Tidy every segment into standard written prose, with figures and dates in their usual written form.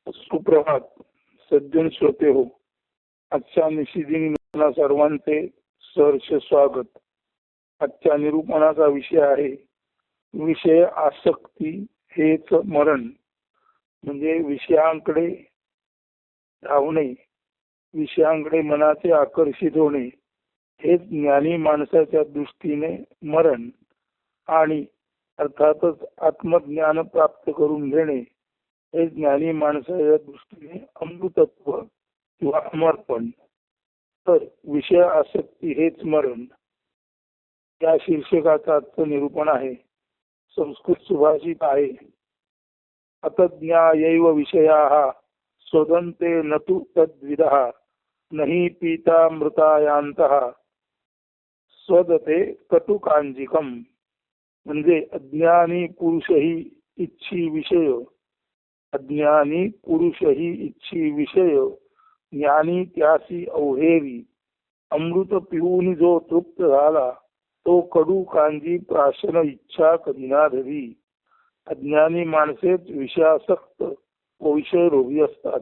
सुप्रभात सज्जन श्रोते हो. आजच्या निशिदिनी सर्वांचे सहर्ष स्वागत. आजच्या निरूपणाचा विषय आहे विषय आसक्ती हेच मरण. म्हणजे विषयांकडे धावणे, विषयांकडे मनाचे आकर्षित होणे हेच ज्ञानी माणसाच्या दृष्टीने मरण, आणि अर्थातच आत्मज्ञान प्राप्त करून घेणे हे ज्ञानी माणसाच्या दृष्टीने अमृतत्व किंवा अमरपण. तर विषय आसक्ती हेच मरण या शीर्षकाचं आजचं निरूपण आहे. संस्कृत सुभाषित आहे, अतज्ञायैव विषयाः स्वदन्ते न तु तद्विदः नहि पीता मृतायांतः स्वदते कटुकांजिकम. म्हणजे अज्ञानी पुरुषही इच्छी विषय, अज्ञानी पुरुषही इच्छी विषय, ज्ञानी त्यासी अवहेरी. अमृत पिऊन जो तृप्त झाला तो कडू कांजी प्राशन इच्छा कधी ना धरी. अज्ञानी माणसेच विषयासक्त व विषय रोगी असतात.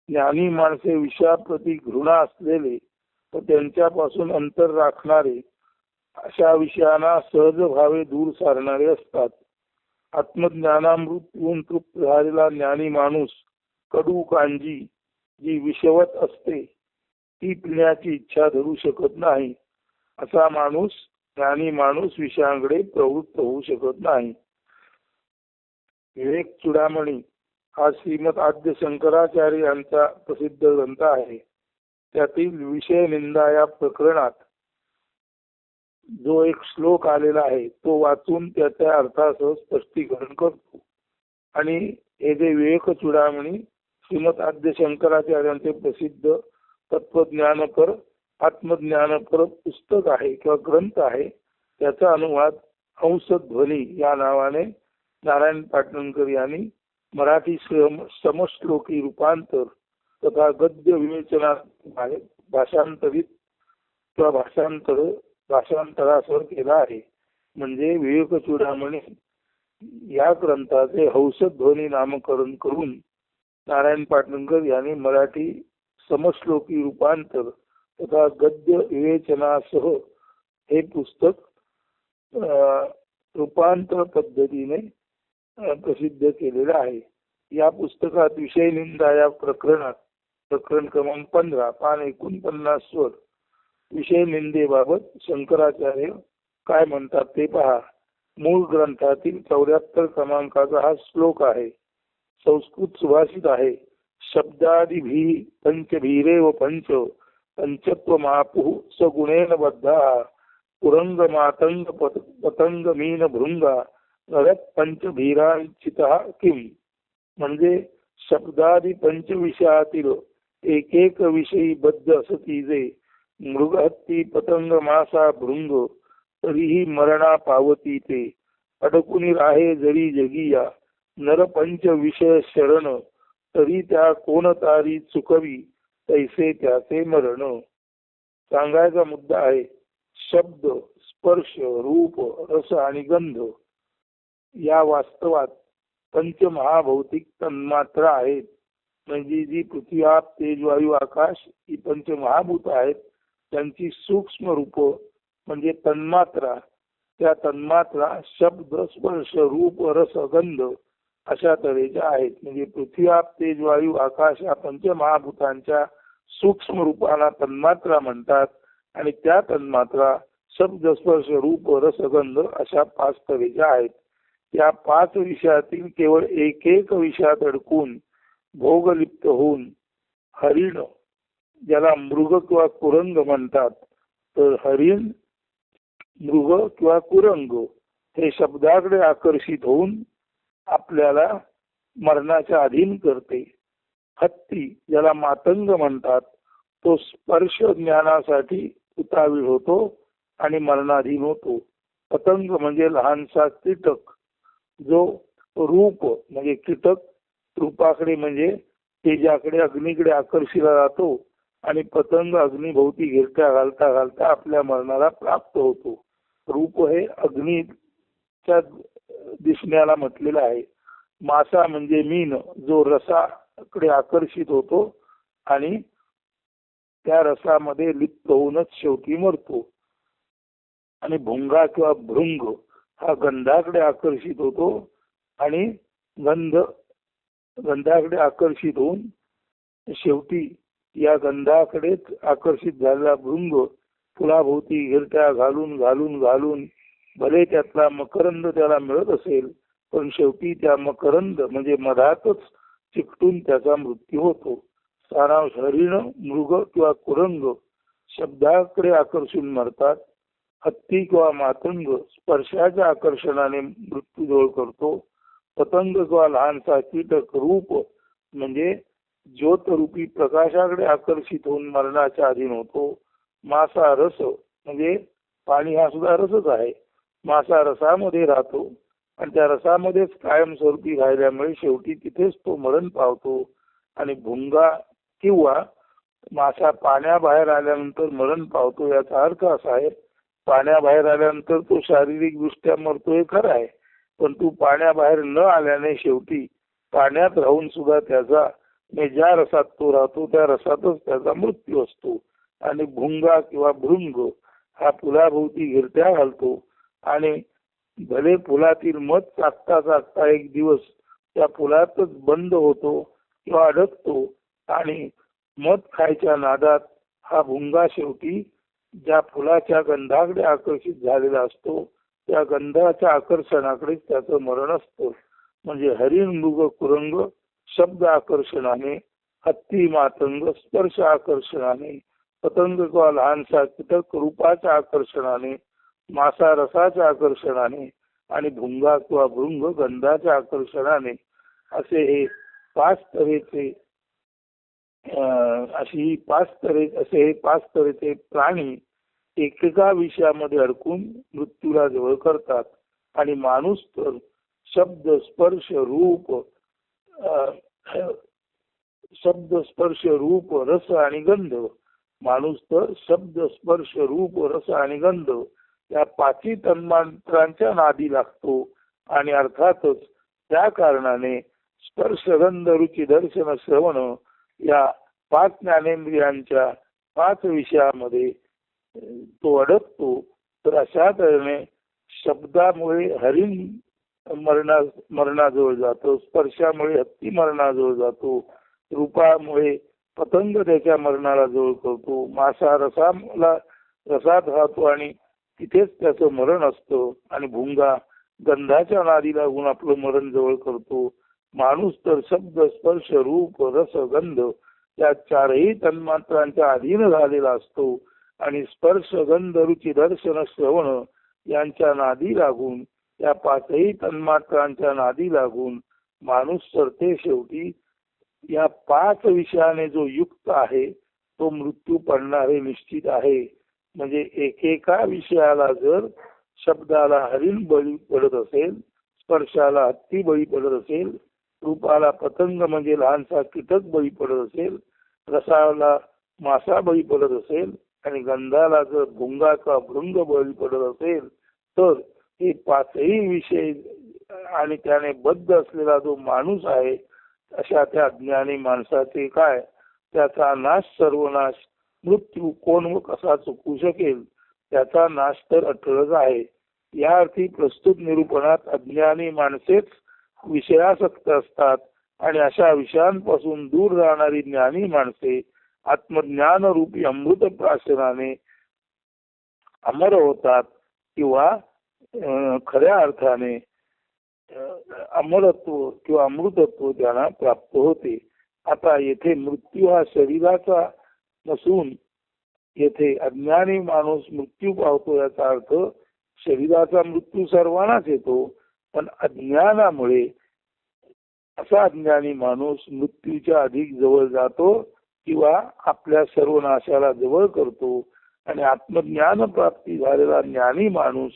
ज्ञानी माणसे विषयाप्रती घृणा असलेले व त्यांच्यापासून अंतर राखणारे, अशा विषयांना सहज भावे दूर सारणारे असतात. आत्मज्ञानामृत पिऊन तृप्त झालेला ज्ञानी माणूस कडू कांजी जी विषवत असते ती पिण्याची इच्छा धरू शकत नाही. असा माणूस, ज्ञानी माणूस, विषयांकडे प्रवृत्त होऊ शकत नाही. विवेक चूडामणी हा श्रीमद आद्य शंकराचार्य यांचा प्रसिद्ध ग्रंथ आहे. त्यातील विषय निंदा या प्रकरणात जो एक श्लोक आलेला आहे तो वाचून त्याच्या अर्थासह स्पष्टीकरण करतो. आणि हे जे विवेक चूडामणी श्रीमद आद्य शंकराचार्यांचे प्रसिद्ध तत्वज्ञानपर आत्मज्ञानपर पुस्तक आहे किंवा ग्रंथ आहे, त्याचा अनुवाद हंसध्वनी या नावाने नारायण पाटणकर यांनी मराठी समश्लोकी रूपांतर तथा गद्य विवेचना भाषांतरित किंवा भाषांतरासह केला आहे. म्हणजे विवेक चूडामणी या ग्रंथाचे हंसध्वनी नामकरण करून नारायण पाटणकर यांनी मराठी समश्लोकी रूपांतर तथा गद्य विवेचनासह हे पुस्तक रूपांतर पद्धतीने प्रसिद्ध केलेलं आहे. या पुस्तकात विषय निंदा या प्रकरणात प्रकरण क्रमांक 15 पान 49 वर विषय निंदेबाबत शंकराचार्य काय म्हणतात ते पहा. मूळ ग्रंथातील 74 क्रमांकाचा हा श्लोक आहे. संस्कृत सुभाषित आहे, शब्दादिभी पंचभीरेव पंच पंचत्व मापुः सगुणेन बद्धा कुरंग मातंग पतंग मीन भृंगा नरक पंचभीरांचितः किम. म्हणजे शब्दादी पंचविषयातील एक एक विषयी बद्ध असती जे मृगहत्ती पतंग मासा भृंग तरीही मरणा पावती ते. अडकुनी राहे जरी जगिया नर पंच विषय शरण तरी त्या कोणतारी चुकवी तैसे त्याचे मरण. सांगायचा मुद्दा आहे शब्द, स्पर्श, रूप, रस आणि गंध या वास्तवात पंचमहाभौतिक तन्मात्रा आहेत. म्हणजे जी पृथ्वी, आप, तेज, वायू, आकाश ही पंचमहाभूत आहेत, त्यांची सूक्ष्म रूप म्हणजे तन्मात्रा, त्या तन्मात्रा शब्द, स्पर्श, रूप, रस, गंध अशा तऱ्हेच्या आहेत. म्हणजे पृथ्वी, आप, तेज, वायू, आकाश या पंचमहाभूतांच्या सूक्ष्म रूपाला तन्मात्रा म्हणतात. आणि त्या तन्मात्रा शब्द, स्पर्श, रूप, रस, गंध अशा 5 तऱ्हेच्या आहेत. या 5 विषयातील केवळ एक एक विषयात अडकून भोगलिप्त होऊन हरिण, ज्याला मृग किंवा कुरंग म्हणतात, तर हरिण, मृग किंवा कुरंग हे शब्दाकडे आकर्षित होऊन आपल्याला मरणाच्या अधीन करते. हत्ती, ज्याला मातंग म्हणतात, तो स्पर्श ज्ञानासाठी उतावीळ होतो आणि मरणाधीन होतो. पतंग म्हणजे लहानसा कीटक जो रूप म्हणजे कीटक रूपाकडे म्हणजे तेजाकडे, अग्नीकडे आकर्षिला जातो आणि पतंग अग्निभोवती घिरट्या घालता घालता आपल्या मरणाला प्राप्त होतो. रूप हे अग्नीच्या दिसण्याला म्हटलेलं आहे. मासा म्हणजे मीन जो रसाकडे आकर्षित होतो आणि त्या रसामध्ये लिप्त होऊनच शेवटी मरतो. आणि भुंगा किंवा भृंग हा गंधाकडे आकर्षित होतो आणि गंधाकडे आकर्षित होऊन शेवटी या गंधाकडेच आकर्षित झालेला भृंग फुलाभोवती घिरट्या घालून घालून घालून भले त्यातला मकरंद त्याला मिळत असेल, पण शेवटी त्या मकरंद म्हणजे मधातच चिकटून त्याचा मृत्यू होतो. सारांश: हरिण, मृग किंवा कुरंग शब्दाकडे आकर्षून मरतात. हत्ती किंवा मातंग स्पर्शाच्या आकर्षणाने मृत्यू जवळ करतो. पतंग किंवा लहानसा कीटक रूप म्हणजे ज्योतरूपी प्रकाशाकडे आकर्षित होऊन मरणाच्या अधीन होतो. मासा रस म्हणजे पाणी हा सुद्धा रसच आहे. मासा रसामध्ये राहतो आणि त्या रसामध्येच कायमस्वरूपी राहिल्यामुळे शेवटी तिथेच तो मरण पावतो. आणि भुंगा किंवा मासा पाण्याबाहेर आल्यानंतर मरण पावतो. याचा अर्थ असा आहे, पाण्याबाहेर आल्यानंतर तो शारीरिक दृष्ट्या मरतो हे खरं आहे, पण तू पाण्याबाहेर न आल्याने शेवटी पाण्यात राहून सुद्धा त्याचा ज्या रसात तो राहतो त्या रसातच त्याचा मृत्यू असतो. आणि भुंगा किंवा भृंग हा फुलाभोवती घिरट्या घालतो आणि भले फुलातील मध चाकता चाकता एक दिवस त्या फुलातच बंद होतो किंवा अडकतो आणि मध खायच्या नादात हा भुंगा शेवटी ज्या फुलाच्या गंधाकडे आकर्षित झालेला असतो त्या गंधाच्या आकर्षणाकडेच त्याचं मरण असतं. म्हणजे हरिण, मृग, कुरंग शब्द आकर्षणाने, हत्ती, मातंग स्पर्श आकर्षणाने, पतंग किंवा लहानसा कीटक रूपाच्या आकर्षणाने, मासा रसाच्या आकर्षणाने आणि भुंगा किंवा भृंग गंधाच्या आकर्षणाने असे हे पाच तऱ्हेचे प्राणी एकेका विषयामध्ये अडकून मृत्यूला जवळ करतात. आणि माणूस तर शब्द स्पर्श रूप रस आणि गंध, माणूस तर शब्द स्पर्श रूप रस आणि गंध या पाची तन्मात्रांच्या नादी लागतो. आणि अर्थातच त्या कारणाने स्पर्श, गंध, रुची, दर्शन, श्रवण या 5 ज्ञानेंद्रियांच्या 5 विषयामध्ये तो अडकतो. तर अशा तऱ्हेने शब्दामुळे हरिण मरणाजवळ जातो, स्पर्शामुळे हत्ती मरणाजवळ जातो, रूपामुळे पतंग त्याच्या मरणाला जवळ करतो, मासा रसात राहतो आणि तिथेच त्याचं मरण असतं. आणि भुंगा गंधाच्या नादी लागून आपलं मरण जवळ करतो. माणूस तर शब्द स्पर्श रूप रस गंध या 4ही तन्मात्रांच्या अधीन झालेला असतो. आणि स्पर्श, गंध, रुची, दर्शन, श्रवण यांच्या नादी लागून, या 5ही तन्मात्रांच्या नादी लागून माणूस तर ते शेवटी या 5 विषयाने जो युक्त आहे तो मृत्यू पडणार हे निश्चित आहे. म्हणजे एकेका विषयाला जर शब्दाला हरिण बळी पडत असेल, स्पर्शाला हत्ती बळी पडत असेल, रूपाला पतंग म्हणजे लहानसा कीटक बळी पडत असेल, रसाला मासा बळी पडत असेल आणि गंधाला जर भुंगा किंवा भृंग बळी पडत असेल, तर हे 5ही विषय आणि त्याने बद्ध असलेला जो माणूस आहे अशा त्या अज्ञानी माणसाचे काय, त्याचा नाश सर्वनाश मृत्यू कोण व कसा चुकू शकेल, त्याचा नाश तर अटळच आहे. या अर्थी प्रस्तुत निरूपणात अज्ञानी माणसेच विषयासक्त असतात आणि अशा विषयांपासून दूर राहणारी ज्ञानी माणसे आत्मज्ञान रूपी अमृत प्राशनाने अमर होतात किंवा खऱ्या अर्थाने अमरत्व किंवा अमृतत्व त्यांना प्राप्त होते. आता येथे मृत्यू हा शरीराचा नसून येथे अज्ञानी माणूस मृत्यू पावतो याचा अर्थ शरीराचा मृत्यू सर्वांनाच येतो, पण अज्ञानामुळे असा अज्ञानी माणूस मृत्यूच्या अधिक जवळ जातो किंवा आपल्या सर्वनाशाला जवळ करतो. आणि आत्मज्ञान प्राप्ती झालेला ज्ञानी माणूस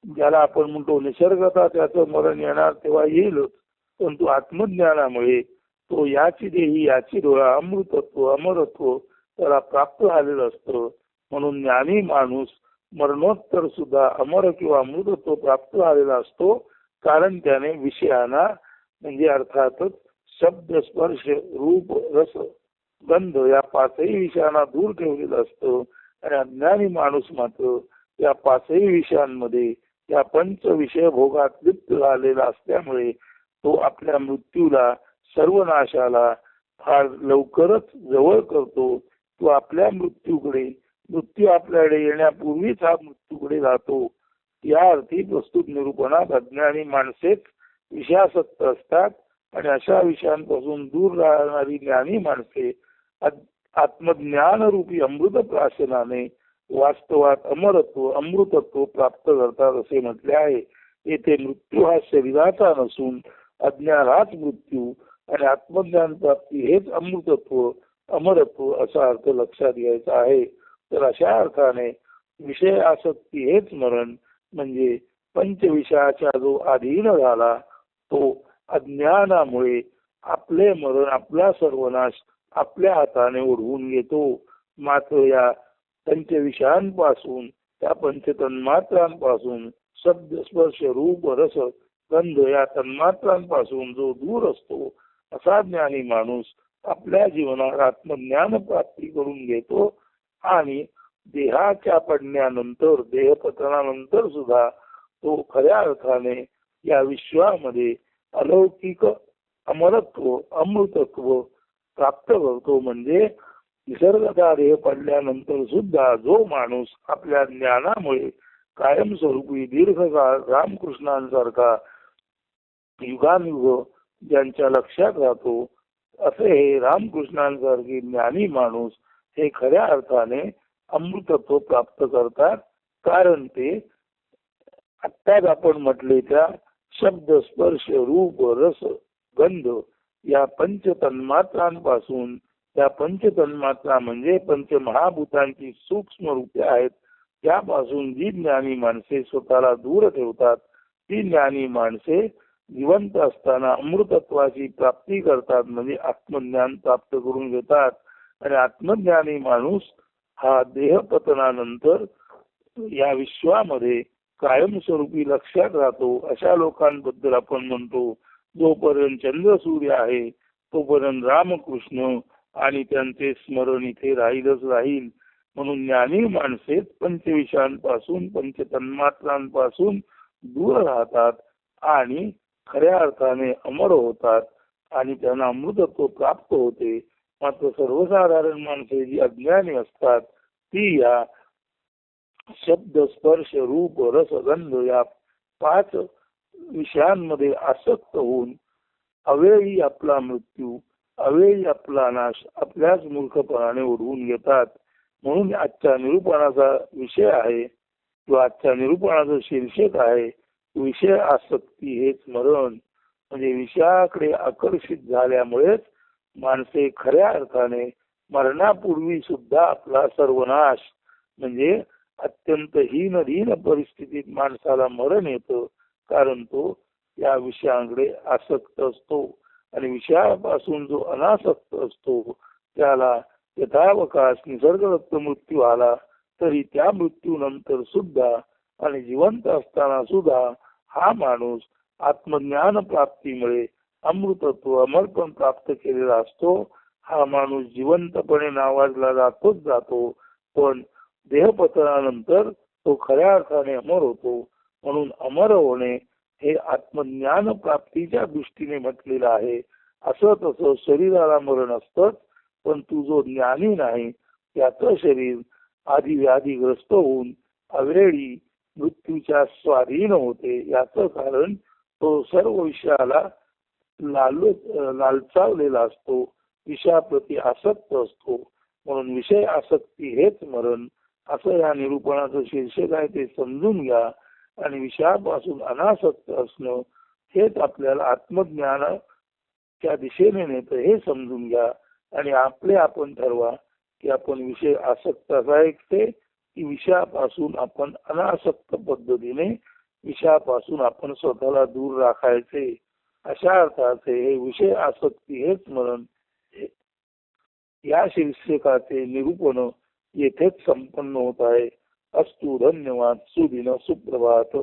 ज्याला आपण म्हणतो निसर्गता त्याचं मरण येणार तेव्हा येईलच, परंतु आत्मज्ञानामुळे तो याची देही याची डोळा अमृतत्व अमरत्व त्याला प्राप्त झालेलं असतं. म्हणून ज्ञानी माणूस मरणोत्तर सुद्धा अमर किंवा अमृतत्व प्राप्त झालेला असतो, कारण त्याने विषयाना म्हणजे अर्थातच शब्द स्पर्श रूप रस गंध या पाचही विषयांना दूर ठेवलेलं असतं आणि अज्ञानी माणूस मात्र या पाचही विषयांमध्ये या पंच विषय भोगात लिप्त झालेला असल्यामुळे तो आपल्या मृत्यूला सर्वनाशाला फार लवकरच जवळ करतो. तो आपल्या मृत्यू आपल्याकडे येण्यापूर्वीच हा मृत्यूकडे जातो. या अर्थी प्रस्तुत निरूपणात अज्ञानी माणसेच विषयासक्त असतात आणि अशा विषयांपासून दूर राहणारी ज्ञानी माणसे आत्मज्ञान रूपी अमृत प्राशनाने वास्तवात अमृतत्व प्राप्त करतात असे म्हटले आहे. येथे मृत्यू हा शरीराचा नसून अज्ञान हाच मृत्यू आणि आत्मज्ञान प्राप्ती हेच अमृतत्व अमरत्व असा अर्थ लक्षात घ्यायचा आहे. तर अशा अर्थाने विषय आसक्ती हेच मरण म्हणजे पंचविषयाचा जो अधीन झाला तो अज्ञानामुळे आपले मरण आपला सर्वनाश आपल्या हाताने ओढवून घेतो. मात्र या पंचविषयांपासून त्या पंचतन्मात्रांपासून शब्द स्पर्श रूप रस गंध या तन्मात्रांपासून जो दूर असतो असा ज्ञानी माणूस आपल्या जीवनात आत्मज्ञान प्राप्ती करून घेतो आणि देहाच्या पडण्यानंतर देहपतनानंतर सुद्धा तो खऱ्या अर्थाने या विश्वामध्ये अलौकिक अमरत्व अमृतत्व प्राप्त करतो. म्हणजे निसर्गता देह पडल्यानंतर सुद्धा जो माणूस आपल्या ज्ञानामुळे कायमस्वरूपी दीर्घकाळ रामकृष्णांसारखा युगानुयुग ज्यांच्या लक्षात राहतो असे हे रामकृष्णांसारखे ज्ञानी माणूस हे खऱ्या अर्थाने अमृतत्व प्राप्त करतात. कारण ते आत्ताच आपण म्हटले त्या शब्द स्पर्श रूप रस गंध या पंचतन्मात्रांपासून त्या पंचतन्मात्रा म्हणजे पंचमहाभूतांची सूक्ष्म रूपे आहेत त्यापासून जी ज्ञानी माणसे स्वतःला दूर ठेवतात ती ज्ञानी माणसे जिवंत असताना अमृतत्वाची प्राप्ती करतात म्हणजे आत्मज्ञान प्राप्त करून घेतात. आणि आत्मज्ञानी माणूस हा देहपतनानंतर या विश्वामध्ये कायमस्वरूपी लक्षात राहतो. अशा लोकांबद्दल आपण म्हणतो जोपर्यंत चंद्र सूर्य आहे तोपर्यंत रामकृष्ण आणि त्यांचे स्मरण इथे राहीलच राहील. म्हणून ज्ञानी माणसेच पंचविषयांपासून पंचतन्मात्रांपासून दूर राहतात आणि खऱ्या अर्थाने अमर होतात आणि त्यांना अमृतत्व प्राप्त होते. मात्र सर्वसाधारण माणसे जी अज्ञानी असतात ती या शब्द स्पर्श रूप रस गंध या पाच विषयांमध्ये आसक्त होऊन अवेळी आपला मृत्यू अवेळी आपला नाश आपल्याच मूर्खपणाने ओढवून घेतात. म्हणून आजच्या निरूपणाचा विषय आहे किंवा आजच्या निरूपणाचं शीर्षक आहे विषय आसक्ती हेच मरण. म्हणजे विषयाकडे आकर्षित झाल्यामुळेच माणसे खऱ्या अर्थाने मरणापूर्वी सुद्धा आपला सर्वनाश म्हणजे अत्यंत हीन परिस्थितीत माणसाला मरण येतं. कारण तो या विषयांकडे आसक्त असतो आणि विषयापासून जो अनासक्त असतो त्याला यथावकाश निसर्गदत्त मृत्यू आला तरी त्या मृत्यूनंतर सुद्धा आणि जिवंत असताना सुद्धा हा माणूस आत्मज्ञान प्राप्तीमुळे अमृतत्व अमरपण प्राप्त केलेला असतो. हा माणूस जिवंतपणे नावाजला जातो पण देहपतनानंतर तो खऱ्या अर्थाने अमर होतो. म्हणून अमर होणे हे आत्मज्ञान प्राप्तीच्या दृष्टीने म्हटलेलं आहे. असं तसं शरीराला मरण असतंच पण तू जो ज्ञानी नाही त्याचं शरीर आधी व्याधीग्रस्त होऊन अवेळी मृत्यूच्या स्वाधीन होते. याचं कारण तो सर्व विषयाला लालचावलेला असतो विषयाप्रती आसक्त असतो. म्हणून विषय आसक्ती हेच मरण असं या निरूपणाचं शीर्षक आहे ते समजून घ्या. आणि विषयापासून अनासक्त असणं हेच आपल्याला आत्मज्ञानाच्या दिशेने नेतं हे समजून घ्या. आणि आपले आपण ठरवा की आपण विषय आसक्त असायचे की विषयापासून आपण अनासक्त पद्धतीने विषयापासून आपण स्वतःला दूर राखायचे. अशा अर्थाचे हे विषय आसक्ती हेच मरण या शीर्षकाचे निरूपण येथेच संपन्न होत आहे. अस्तु धन्यवाद. सुदिन सुप्रभात.